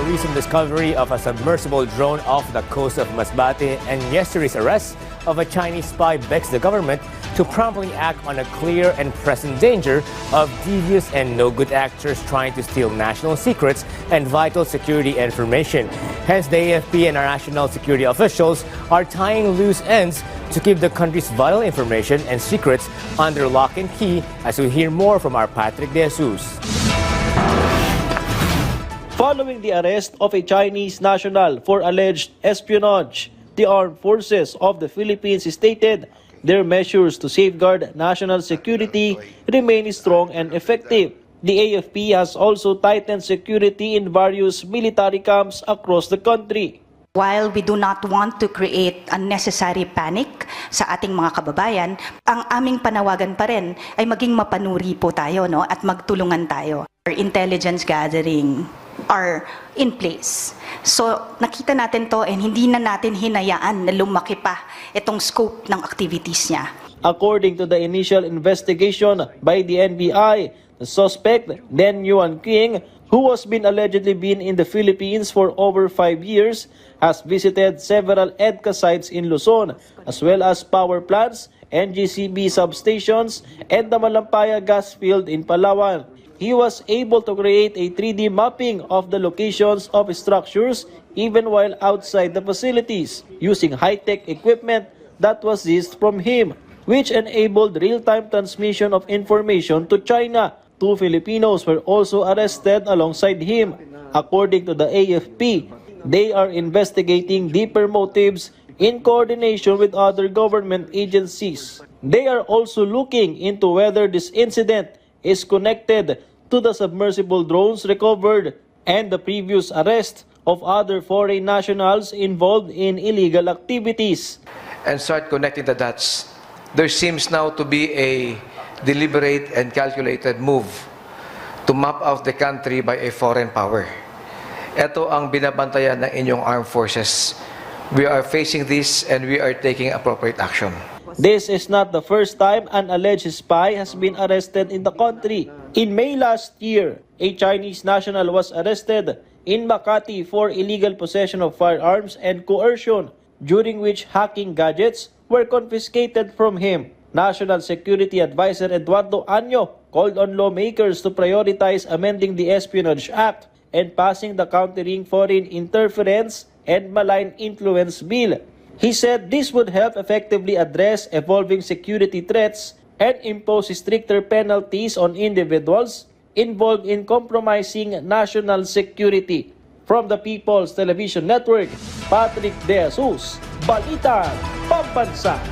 recent discovery of a submersible drone off the coast of Masbate and yesterday's arrest of a Chinese spy begs the government to promptly act on a clear and present danger of devious and no-good actors trying to steal national secrets and vital security information. Hence, the AFP and our national security officials are tying loose ends to keep the country's vital information and secrets under lock and key, as we hear more from our Patrick De Jesus. Following the arrest of a Chinese national for alleged espionage, the armed forces of the Philippines stated their measures to safeguard national security remain strong and effective. The AFP has also tightened security in various military camps across the country. While we do not want to create unnecessary panic sa ating mga kababayan, ang aming panawagan pa rin ay maging mapanuri po tayo, no? At magtulungan tayo. Our intelligence gathering are in place. So nakita natin to and hindi na natin hinayaan na lumaki pa itong scope ng activities niya. According to the initial investigation by the NBI, the suspect, Len Yuan King, who has been allegedly been in the Philippines for over 5 years, has visited several EDCA sites in Luzon, as well as power plants, NGCB substations, and the Malampaya gas field in Palawan. He was able to create a 3D mapping of the locations of structures even while outside the facilities, using high-tech equipment that was seized from him, which enabled real-time transmission of information to China. 2 Filipinos were also arrested alongside him. According to the AFP, they are investigating deeper motives in coordination with other government agencies. They are also looking into whether this incident is connected to the submersible drones recovered and the previous arrest of other foreign nationals involved in illegal activities. And start connecting the dots. There seems now to be a deliberate and calculated move to map out the country by a foreign power. Ito ang binabantayan ng inyong armed forces. We are facing this and we are taking appropriate action. This is not the first time an alleged spy has been arrested in the country. In May last year, a Chinese national was arrested in Makati for illegal possession of firearms and coercion, during which hacking gadgets were confiscated from him. National Security Advisor Eduardo Año called on lawmakers to prioritize amending the Espionage Act and passing the Countering Foreign Interference and Malign Influence Bill. He said this would help effectively address evolving security threats and impose stricter penalties on individuals involved in compromising national security. From the People's Television Network, Patrick De Jesus, Balitang Pambansa.